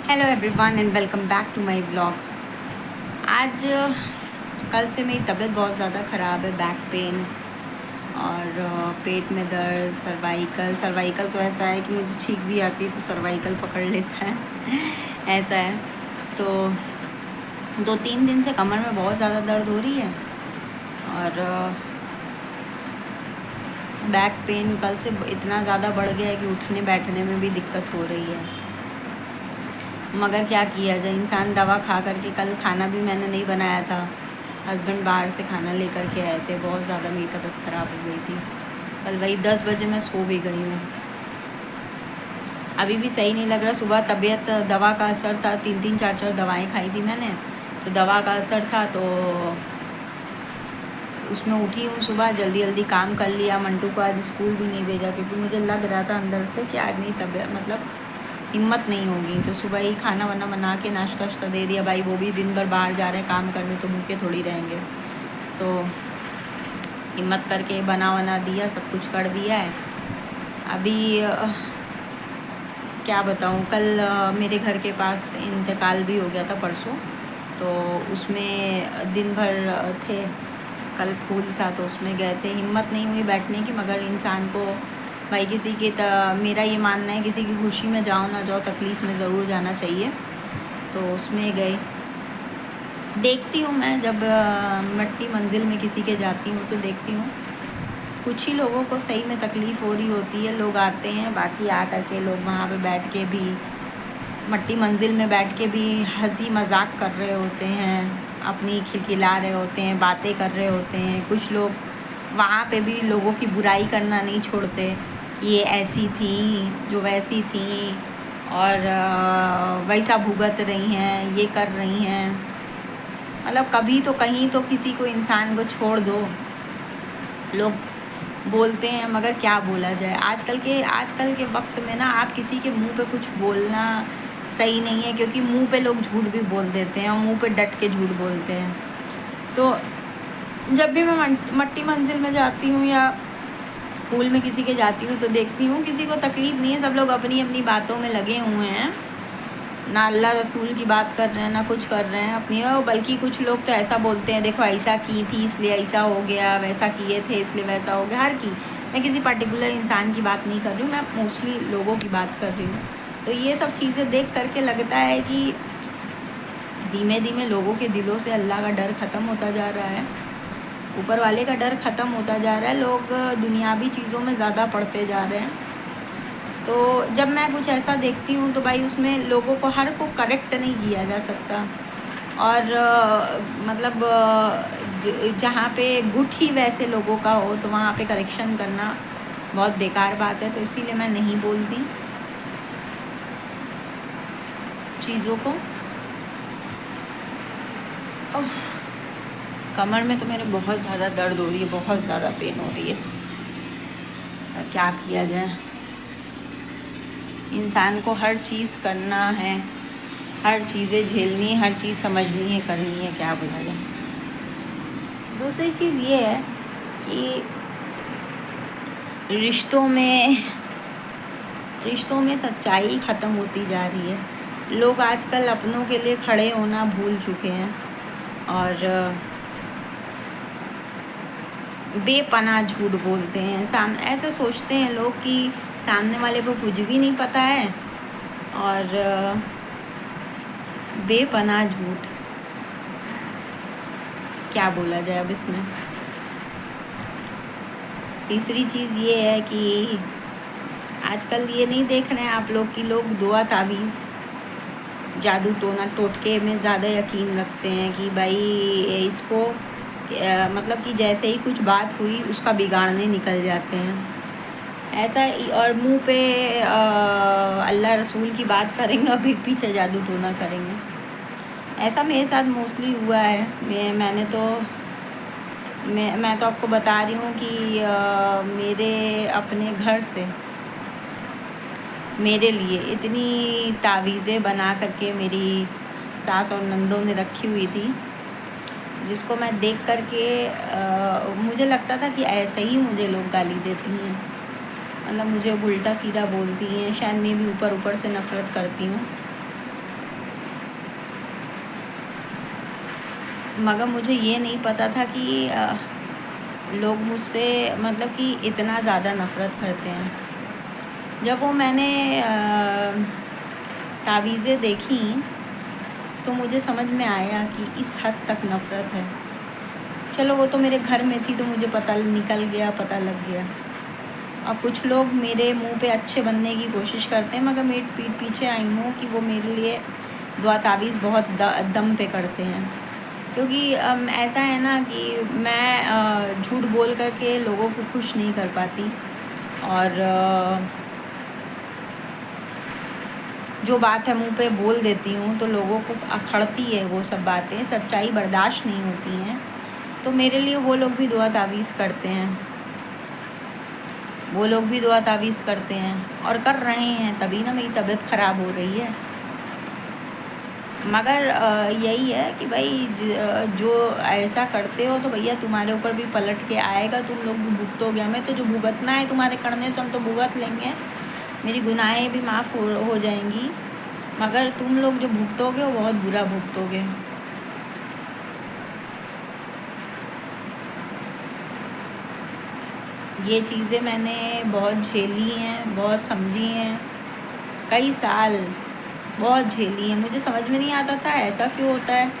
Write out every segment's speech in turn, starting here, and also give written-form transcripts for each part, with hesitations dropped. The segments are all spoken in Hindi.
Hello everyone and welcome back to my vlog. आज कल से मेरी तबीयत बहुत ज़्यादा ख़राब है। बैक पेन और पेट में दर्द, सर्वाइकल तो ऐसा है कि मुझे छींक भी आती है तो सर्वाइकल पकड़ लेता है ऐसा है। तो 2-3 दिन से कमर में बहुत ज़्यादा दर्द हो रही है और बैक पेन कल से इतना ज़्यादा बढ़ गया है कि उठने बैठने में भी दिक्कत हो रही है। मगर क्या किया जाए, इंसान दवा खा करके। कल खाना भी मैंने नहीं बनाया था, हस्बैंड बाहर से खाना लेकर के आए थे। बहुत ज़्यादा मेरी तबीयत ख़राब हो गई थी कल। वही 10 बजे मैं सो भी गई हूँ। अभी भी सही नहीं लग रहा। सुबह तबीयत, दवा का असर था, 3-3 4-4 दवाएं खाई थी मैंने, तो दवा का असर था तो उसमें उठी हूँ सुबह, जल्दी जल्दी काम कर लिया। मंटू को आज स्कूल भी नहीं भेजा क्योंकि मुझे लग रहा था अंदर से कि आज मेरी तबीयत हिम्मत नहीं होगी। तो सुबह ही खाना वाना बना के नाश्ता वाश्ता दे दिया। भाई वो भी दिन भर बाहर जा रहे हैं काम करने, तो भूखे थोड़ी रहेंगे। तो हिम्मत करके बना वना दिया, सब कुछ कर दिया है। अभी क्या बताऊँ, कल मेरे घर के पास इंतकाल भी हो गया था परसों, तो उसमें दिन भर थे। कल फूल था तो उसमें गए थे। हिम्मत नहीं हुई बैठने की, मगर इंसान को भाई किसी की मेरा ये मानना है, किसी की खुशी में जाओ ना जाओ, तकलीफ़ में ज़रूर जाना चाहिए। तो उसमें गए। देखती हूँ मैं जब मट्टी मंजिल में किसी के जाती हूँ तो देखती हूँ कुछ ही लोगों को सही में तकलीफ़ हो रही होती है। लोग आते हैं, बाकी आ करके लोग वहाँ पे बैठ के भी, मट्टी मंजिल में बैठ के भी हंसी मजाक कर रहे होते हैं, अपनी खिलखिला रहे होते हैं, बातें कर रहे होते हैं। कुछ लोग वहाँ पे भी लोगों की बुराई करना नहीं छोड़ते कि ये ऐसी थी, जो वैसी थी और वैसा भुगत रही हैं, ये कर रही हैं। मतलब कभी तो कहीं तो किसी को, इंसान को छोड़ दो। लोग बोलते हैं मगर क्या बोला जाए। आजकल के वक्त में ना, आप किसी के मुंह पे कुछ बोलना सही नहीं है, क्योंकि मुंह पे लोग झूठ भी बोल देते हैं और मुंह पे डट के झूठ बोलते हैं। तो जब भी मैं मट्टी मंजिल में जाती हूँ या स्कूल में किसी के जाती हूँ तो देखती हूँ किसी को तकलीफ़ नहीं है। सब लोग अपनी अपनी बातों में लगे हुए हैं, ना अल्लाह रसूल की बात कर रहे हैं, ना कुछ कर रहे हैं अपनी। और बल्कि कुछ लोग तो ऐसा बोलते हैं, देखो ऐसा की थी इसलिए ऐसा हो गया, वैसा किए थे इसलिए वैसा हो गया। हर की, मैं किसी पर्टिकुलर इंसान की बात नहीं कर रही हूँ, मैं मोस्टली लोगों की बात कर रही हूँ। तो ये सब चीज़ें देख करके लगता है कि धीमे धीमे लोगों के दिलों से अल्लाह का डर ख़त्म होता जा रहा है, ऊपर वाले का डर ख़त्म होता जा रहा है। लोग दुनियावी चीज़ों में ज़्यादा पड़ते जा रहे हैं। तो जब मैं कुछ ऐसा देखती हूँ तो भाई उसमें लोगों को, हर को करेक्ट नहीं किया जा सकता। और जहाँ पे गुट ही वैसे लोगों का हो तो वहाँ पे करेक्शन करना बहुत बेकार बात है। तो इसीलिए मैं नहीं बोलती चीज़ों को। कमर में तो मेरे बहुत ज़्यादा दर्द हो रही है, बहुत ज़्यादा पेन हो रही है। और क्या किया जाए, इंसान को हर चीज़ करना है, हर चीज़ें झेलनी है, हर चीज़ समझनी है, करनी है, क्या बोला जाए। दूसरी चीज़ ये है कि रिश्तों में सच्चाई ख़त्म होती जा रही है। लोग आजकल अपनों के लिए खड़े होना भूल चुके हैं और बेपनाह झूठ बोलते हैं। ऐसे सोचते हैं लोग कि सामने वाले को कुछ भी नहीं पता है, और बेपनाह झूठ, क्या बोला जाए अब इसमें। तीसरी चीज़ ये है कि आजकल ये नहीं देख रहे हैं आप लोग कि लोग दुआ तावीज़, जादू टोना टोटके में ज़्यादा यकीन रखते हैं कि भाई इसको मतलब कि जैसे ही कुछ बात हुई उसका बिगाड़ने निकल जाते हैं ऐसा। और मुंह पे अल्लाह रसूल की बात करेंगे और फिर पीछे जादू टोना करेंगे। ऐसा मेरे साथ मोस्टली हुआ है। मैं तो आपको बता रही हूँ कि मेरे अपने घर से मेरे लिए इतनी तावीज़ें बना करके मेरी सास और नंदों ने रखी हुई थी, जिसको मैं देख करके मुझे लगता था कि ऐसे ही मुझे लोग गाली देती हैं, मतलब मुझे उल्टा सीधा बोलती हैं। शायद मैं भी ऊपर से नफ़रत करती हूँ। मगर मुझे ये नहीं पता था कि लोग मुझसे मतलब कि इतना ज़्यादा नफ़रत करते हैं। जब वो मैंने तावीज़ें देखी तो मुझे समझ में आया कि इस हद तक नफ़रत है। चलो वो तो मेरे घर में थी तो मुझे पता निकल गया, पता लग गया। अब कुछ लोग मेरे मुंह पे अच्छे बनने की कोशिश करते हैं, मगर मेरे पीठ पीछे आई नो कि वो मेरे लिए दुआ तावीज़ बहुत दम पे करते हैं। क्योंकि ऐसा है ना कि मैं झूठ बोल कर के लोगों को खुश नहीं कर पाती, और जो बात है मुंह पे बोल देती हूँ तो लोगों को अखड़ती है, वो सब बातें सच्चाई बर्दाश्त नहीं होती हैं। तो मेरे लिए वो लोग भी दुआ तावीज़ करते हैं, वो लोग भी दुआ तावीज़ करते हैं और कर रहे हैं, तभी ना मेरी तबीयत ख़राब हो रही है। मगर यही है कि भाई जो ऐसा करते हो तो भैया तुम्हारे ऊपर भी पलट के आएगा, तुम लोग भी भुगतोगे। हमें तो जो भुगतना है तुम्हारे करने से हम तो भुगत लेंगे, मेरी गुनाहें भी माफ़ हो जाएंगी, मगर तुम लोग जो भुगतोगे वो बहुत बुरा भुगतोगे। ये चीज़ें मैंने बहुत झेली हैं, बहुत समझी हैं, कई साल बहुत झेली है। मुझे समझ में नहीं आता था ऐसा क्यों होता है।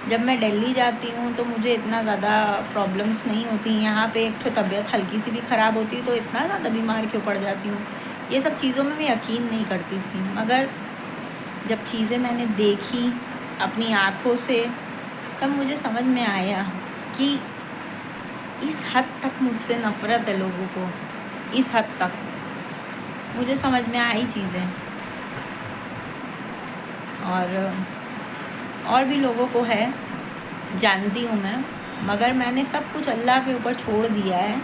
जब मैं दिल्ली जाती हूँ तो मुझे इतना ज़्यादा प्रॉब्लम्स नहीं होती। यहाँ पे एक तो तबीयत हल्की सी भी ख़राब होती तो इतना ज़्यादा बीमार क्यों पड़ जाती हूँ। ये सब चीज़ों में मैं यकीन नहीं करती थी, मगर जब चीज़ें मैंने देखी अपनी आँखों से तब मुझे समझ में आया कि इस हद तक मुझसे नफ़रत है लोगों को, इस हद तक मुझे समझ में आई चीज़ें। और भी लोगों को है, जानती हूँ मैं, मगर मैंने सब कुछ अल्लाह के ऊपर छोड़ दिया है।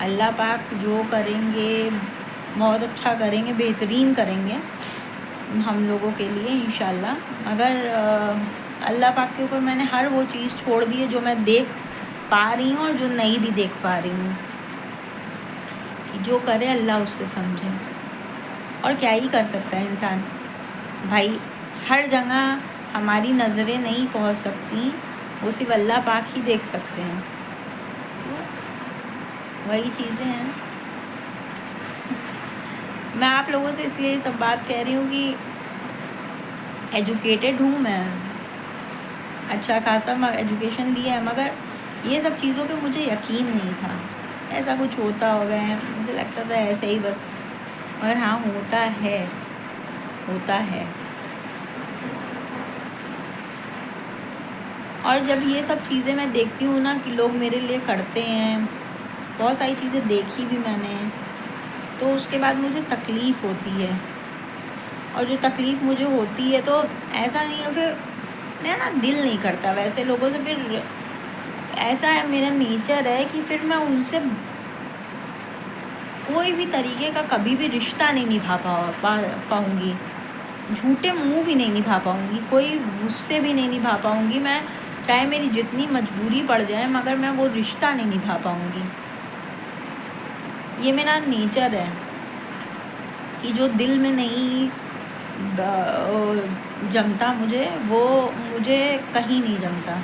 अल्लाह पाक जो करेंगे बहुत अच्छा करेंगे, बेहतरीन करेंगे हम लोगों के लिए इंशाल्लाह। मगर अल्लाह पाक के ऊपर मैंने हर वो चीज़ छोड़ दी है जो मैं देख पा रही हूँ और जो नहीं भी देख पा रही हूँ, कि जो करे अल्लाह उससे समझे। और क्या ही कर सकता है इंसान भाई, हर जगह हमारी नज़रें नहीं पहुंच सकती, वो सिर्फ अल्लाह पाक ही देख सकते हैं। तो वही चीज़ें हैं। मैं आप लोगों से इसलिए सब बात कह रही हूँ कि एजुकेटेड हूँ मैं, अच्छा खासा एजुकेशन लिया है, मगर ये सब चीज़ों पे मुझे यकीन नहीं था। ऐसा कुछ होता होगा, मुझे लगता था ऐसे ही बस, मगर हाँ होता है, होता है। और जब ये सब चीज़ें मैं देखती हूँ ना कि लोग मेरे लिए करते हैं, बहुत सारी चीज़ें देखी भी मैंने, तो उसके बाद मुझे तकलीफ़ होती है। और जो तकलीफ़ मुझे होती है तो ऐसा नहीं है, फिर मेरा ना दिल नहीं करता वैसे लोगों से, फिर ऐसा है मेरा नेचर है कि फिर मैं उनसे कोई भी तरीके का कभी भी रिश्ता नहीं निभा पाऊँगी, झूठे मुंह भी नहीं निभा पाऊँगी, कोई गुस्से भी नहीं निभा पाऊँगी मैं, चाहे मेरी जितनी मजबूरी पड़ जाए, मगर मैं वो रिश्ता नहीं निभा पाऊँगी। ये मेरा नेचर है कि जो दिल में नहीं जमता मुझे, वो मुझे कहीं नहीं जमता।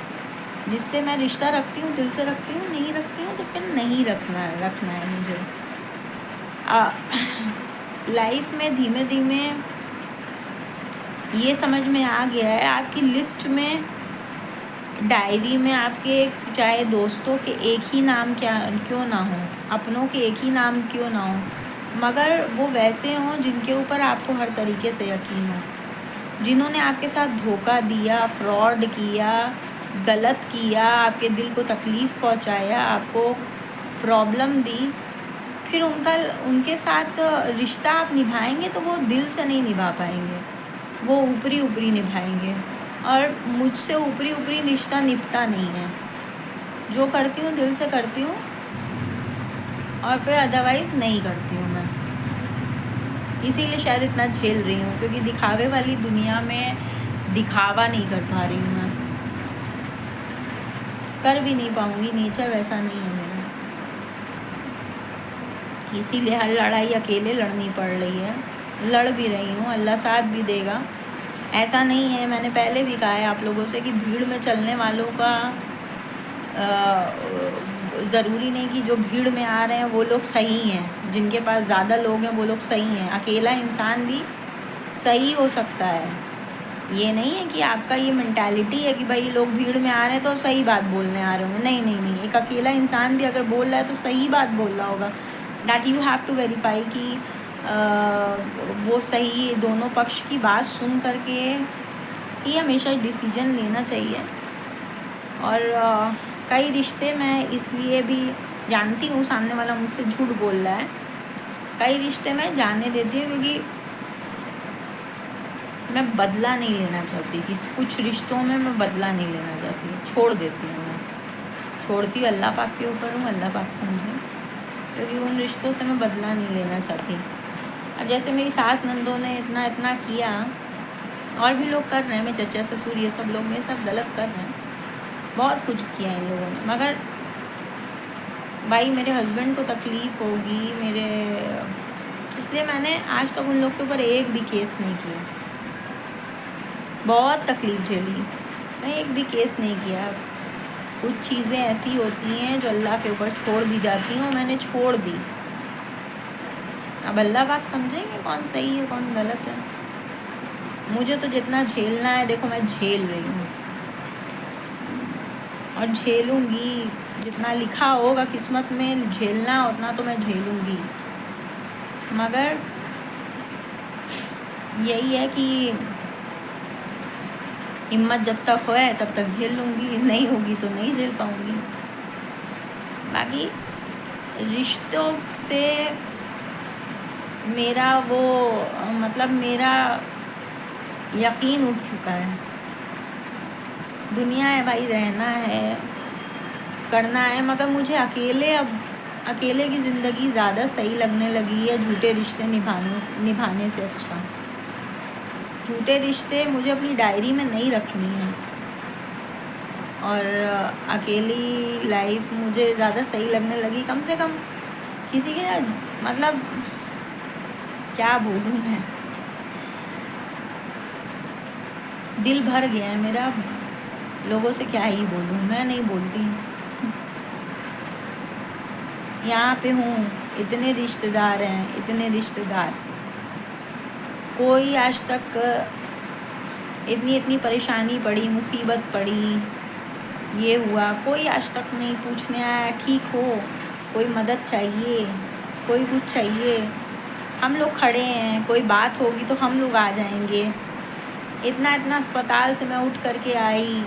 जिससे मैं रिश्ता रखती हूँ दिल से रखती हूँ, नहीं रखती हूँ तो फिर नहीं रखना है मुझे। लाइफ में धीमे धीमे ये समझ में आ गया है, आपकी लिस्ट में, डायरी में आपके चाहे दोस्तों के एक ही नाम क्यों ना हो, अपनों के एक ही नाम क्यों ना हो, मगर वो वैसे हों जिनके ऊपर आपको हर तरीके से यकीन हो, जिन्होंने आपके साथ धोखा दिया, फ्रॉड किया, गलत किया, आपके दिल को तकलीफ़ पहुंचाया, आपको प्रॉब्लम दी, फिर उनके साथ रिश्ता आप निभाएंगे तो वो दिल से नहीं निभा पाएंगे, वो ऊपरी निभाएंगे। और मुझसे ऊपरी रिश्ता निभता नहीं है। जो करती हूँ दिल से करती हूँ, और फिर अदरवाइज़ नहीं करती हूँ मैं। इसीलिए शायद इतना झेल रही हूँ, क्योंकि दिखावे वाली दुनिया में दिखावा नहीं कर पा रही हूँ मैं, कर भी नहीं पाऊँगी, नेचर वैसा नहीं है मेरा। इसीलिए हर लड़ाई अकेले लड़नी पड़ रही है, लड़ भी रही हूँ, अल्लाह साथ भी देगा, ऐसा नहीं है, मैंने पहले भी कहा है आप लोगों से कि भीड़ में चलने वालों का ज़रूरी नहीं कि जो भीड़ में आ रहे हैं वो लोग सही हैं, जिनके पास ज़्यादा लोग हैं वो लोग सही हैं। अकेला इंसान भी सही हो सकता है। ये नहीं है कि आपका ये मेंटालिटी है कि भाई लोग भीड़ में आ रहे हैं तो सही बात बोलने आ रहे होंगे। नहीं नहीं नहीं, एक अकेला इंसान भी अगर बोल रहा है तो सही बात बोल रहा होगा। That you have to verify कि वो सही, दोनों पक्ष की बात सुन करके ही हमेशा डिसीजन लेना चाहिए। और कई रिश्ते मैं इसलिए भी जानती हूँ सामने वाला मुझसे झूठ बोल रहा है, कई रिश्ते मैं जानने देती हूँ क्योंकि मैं बदला नहीं लेना चाहती कि कुछ रिश्तों में मैं बदला नहीं लेना चाहती, छोड़ देती हूँ। मैं छोड़ती हूँ, अल्लाह पाक के ऊपर हूँ, अल्लाह पाक समझे, क्योंकि उन रिश्तों से मैं बदला नहीं लेना चाहती। अब जैसे मेरी सास नंदों ने इतना इतना किया, और भी लोग कर रहे हैं, मेरे चचा ससुर ये सब लोग मेरे सब गलत कर रहे हैं, बहुत कुछ किया इन लोगों ने, मगर भाई मेरे हस्बैंड को तकलीफ़ होगी मेरे, इसलिए मैंने आज तक उन लोग के ऊपर एक भी केस नहीं किया। बहुत तकलीफ़ झेली, मैं एक भी केस नहीं किया। कुछ चीज़ें ऐसी होती हैं जो अल्लाह के ऊपर छोड़ दी जाती हैं और मैंने छोड़ दी। अब अल्लाह पाक समझेंगे कौन सही है कौन गलत है। मुझे तो जितना झेलना है देखो मैं झेल रही हूँ और झेलूँगी, जितना लिखा होगा किस्मत में झेलना उतना तो मैं झेलूँगी, मगर यही है कि हिम्मत जब तक होए तब तक झेल लूँगी, नहीं होगी तो नहीं झेल पाऊँगी। बाकी रिश्तों से मेरा वो मतलब मेरा यकीन उठ चुका है। दुनिया है भाई, रहना है, करना है, मगर मुझे अकेले की ज़िंदगी ज़्यादा सही लगने लगी है झूठे रिश्ते निभाने से अच्छा। झूठे रिश्ते मुझे अपनी डायरी में नहीं रखनी है और अकेली लाइफ मुझे ज़्यादा सही लगने लगी। कम से कम किसी के मतलब क्या बोलूँ मैं, दिल भर गया है मेरा, लोगों से क्या ही बोलूँ, मैं नहीं बोलती। यहाँ पे हूँ, इतने रिश्तेदार हैं, इतने रिश्तेदार, कोई आज तक इतनी परेशानी पड़ी, मुसीबत पड़ी, ये हुआ, कोई आज तक नहीं पूछने आया ठीक हो, कोई मदद चाहिए, कोई कुछ चाहिए, हम लोग खड़े हैं, कोई बात होगी तो हम लोग आ जाएंगे। इतना अस्पताल से मैं उठ करके आई,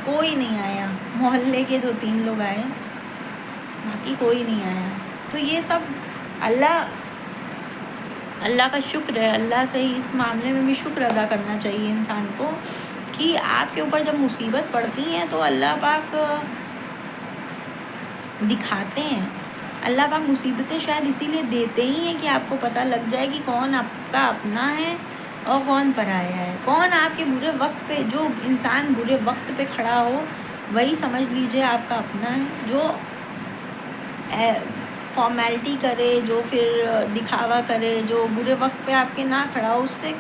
कोई नहीं आया, मोहल्ले के 2-3 लोग आए, बाकी कोई नहीं आया। तो ये सब अल्लाह का शुक्र है। अल्लाह से ही इस मामले में भी शुक्र अदा करना चाहिए इंसान को कि आपके ऊपर जब मुसीबत पड़ती है तो अल्लाह पाक दिखाते हैं। अल्लाह पाक मुसीबतें शायद इसीलिए देते ही हैं कि आपको पता लग जाए कि कौन आपका अपना है और कौन पराया है। कौन आपके बुरे वक्त पे, जो इंसान बुरे वक्त पे खड़ा हो वही समझ लीजिए आपका अपना है। जो फॉर्मेलिटी करे, जो फिर दिखावा करे, जो बुरे वक्त पे आपके ना खड़ा हो, उससे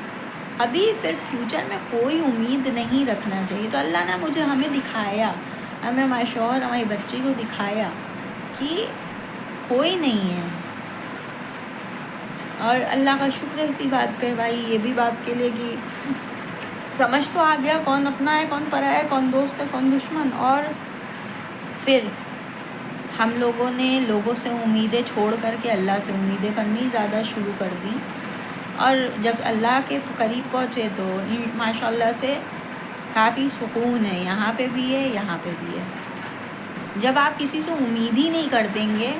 अभी फिर फ्यूचर में कोई उम्मीद नहीं रखना चाहिए। तो अल्लाह ने हमें दिखाया, हमें हमारे शौहर हमारी बच्ची को दिखाया कि कोई नहीं है। और अल्लाह का शुक्र है इसी बात पे भाई, ये भी बात के लिए कि समझ तो आ गया कौन अपना है कौन पराया है, कौन दोस्त है कौन दुश्मन। और फिर हम लोगों ने लोगों से उम्मीदें छोड़ करके अल्लाह से उम्मीदें करनी ज़्यादा शुरू कर दी। और जब अल्लाह के करीब पहुँचे तो माशाल्लाह से काफ़ी सुकून है, यहाँ पे भी है यहाँ पे भी है। जब आप किसी से उम्मीद ही नहीं कर देंगे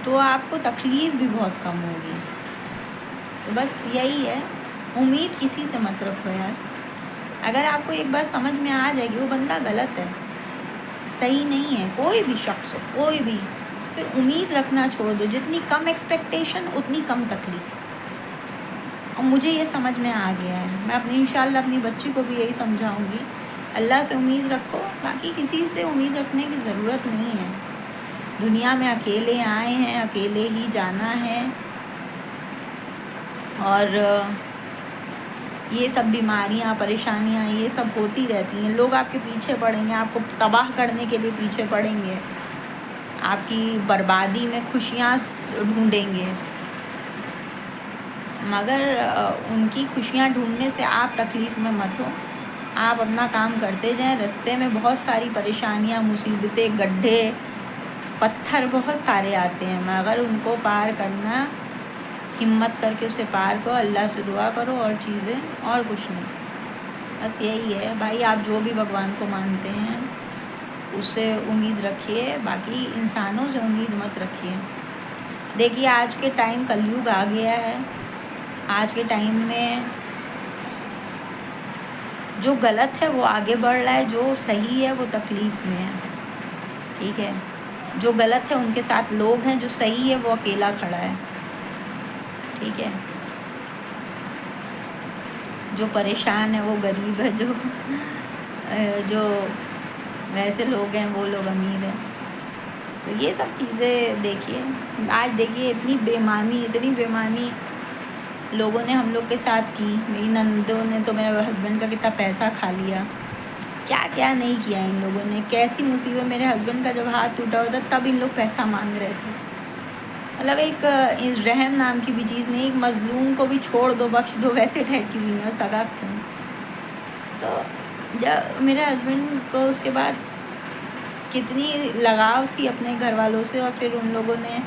तो आपको तकलीफ़ भी बहुत कम होगी। तो बस यही है, उम्मीद किसी से मत रखो यार। अगर आपको एक बार समझ में आ जाएगी वो बंदा गलत है, सही नहीं है, कोई भी शख्स हो कोई भी, फिर उम्मीद रखना छोड़ दो। जितनी कम एक्सपेक्टेशन उतनी कम तकलीफ़। और मुझे ये समझ में आ गया है, मैं इंशाल्लाह अपनी बच्ची को भी यही समझाऊंगी, अल्लाह से उम्मीद रखो, बाकी किसी से उम्मीद रखने की ज़रूरत नहीं है। दुनिया में अकेले आए हैं, अकेले ही जाना है। और ये सब बीमारियाँ, परेशानियाँ ये सब होती रहती हैं। लोग आपके पीछे पड़ेंगे, आपको तबाह करने के लिए पीछे पड़ेंगे, आपकी बर्बादी में खुशियाँ ढूंढेंगे, मगर उनकी खुशियाँ ढूंढने से आप तकलीफ़ में मत हो। आप अपना काम करते जाएं। रास्ते में बहुत सारी परेशानियाँ, मुसीबतें, गड्ढे, पत्थर बहुत सारे आते हैं, मगर उनको पार करना, हिम्मत करके उसे पार करो, अल्लाह से दुआ करो और चीज़ें, और कुछ नहीं। बस यही है भाई। आप जो भी भगवान को मानते हैं उससे उम्मीद रखिए, बाकी इंसानों से उम्मीद मत रखिए। देखिए आज के टाइम कलयुग आ गया है। आज के टाइम में जो गलत है वो आगे बढ़ रहा है, जो सही है वो तकलीफ़ में है। ठीक है, जो गलत है उनके साथ लोग हैं, जो सही है वो अकेला खड़ा है। ठीक है, जो परेशान है वो गरीब है, जो वैसे लोग हैं वो लोग अमीर हैं। तो ये सब चीज़ें देखिए। आज देखिए इतनी बेईमानी लोगों ने हम लोग के साथ की। मेरी नंदों ने तो मेरे हस्बैंड का कितना पैसा खा लिया, क्या क्या नहीं किया इन लोगों ने। कैसी मुसीबत, मेरे हस्बैंड का जब हाथ टूटा होता तब इन लोग पैसा मांग रहे थे। मतलब एक रहम नाम की भी चीज़ नहीं, एक मज़लूम को भी छोड़ दो, बख्श दो, वैसे टाइप की भी नहीं, और सगा खून। तो जब मेरे हस्बैंड को उसके बाद कितनी लगाव थी अपने घर वालों से, और फिर उन लोगों ने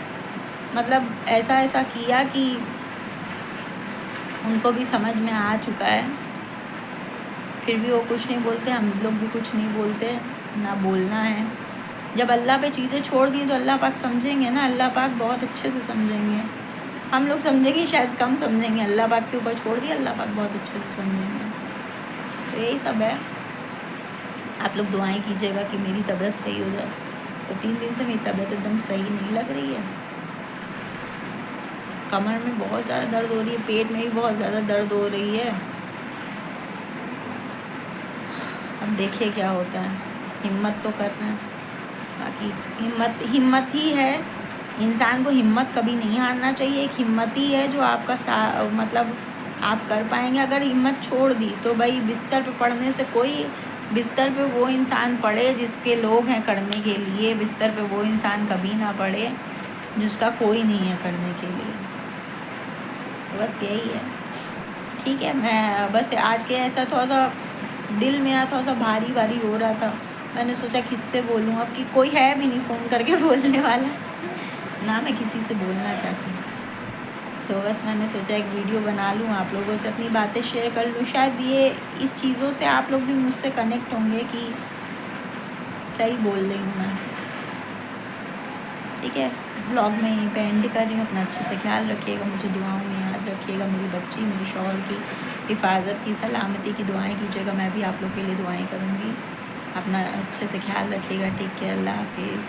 मतलब ऐसा किया कि उनको भी समझ में आ चुका है, फिर भी वो कुछ नहीं बोलते, हम लोग भी कुछ नहीं बोलते, ना बोलना है। जब अल्लाह पे चीज़ें छोड़ दी तो अल्लाह पाक समझेंगे ना, अल्लाह पाक बहुत अच्छे से समझेंगे। हम लोग समझेंगे शायद कम समझेंगे, अल्लाह पाक के ऊपर छोड़ दिया, अल्लाह पाक बहुत अच्छे से समझेंगे। तो यही सब है। आप लोग दुआएं कीजिएगा कि मेरी तबीयत सही हो जाए। तो 3 दिन से मेरी तबीयत एकदम सही नहीं लग रही है। कमर में बहुत ज़्यादा दर्द हो रही है, पेट में भी बहुत ज़्यादा दर्द हो रही है। अब देखिए क्या होता है। हिम्मत तो करना है, बाकी हिम्मत ही है। इंसान को हिम्मत कभी नहीं हारना चाहिए। एक हिम्मत ही है जो आपका मतलब आप कर पाएंगे। अगर हिम्मत छोड़ दी तो भाई बिस्तर पे पड़ने से कोई, बिस्तर पे वो इंसान पड़े जिसके लोग हैं करने के लिए, बिस्तर पे वो इंसान कभी ना पड़े जिसका कोई नहीं है करने के लिए। तो बस यही है। ठीक है, मैं बस आज के ऐसा थोड़ा सा दिल मेरा थोड़ा सा भारी हो रहा था। मैंने सोचा किससे बोलूँ, अब कि कोई है भी नहीं फ़ोन करके बोलने वाला, ना मैं किसी से बोलना चाहती हूँ। तो बस मैंने सोचा एक वीडियो बना लूँ, आप लोगों से अपनी बातें शेयर कर लूँ। शायद ये इस चीज़ों से आप लोग भी मुझसे कनेक्ट होंगे कि सही बोल रही हूँ मैं। ठीक है, ब्लॉग में यहीं पे एंड कर रही हूँ। अपना अच्छे से ख्याल रखिएगा, मुझे दुआओं में याद रखिएगा। मेरी बच्ची, मेरे शौहर की हिफाजत की, सलामती की दुआएं कीजिएगा। मैं भी आप लोग के लिए दुआएं करूँगी। अपना अच्छे से ख्याल रखिएगा। टेक केयर, अल्लाह हाफिज़।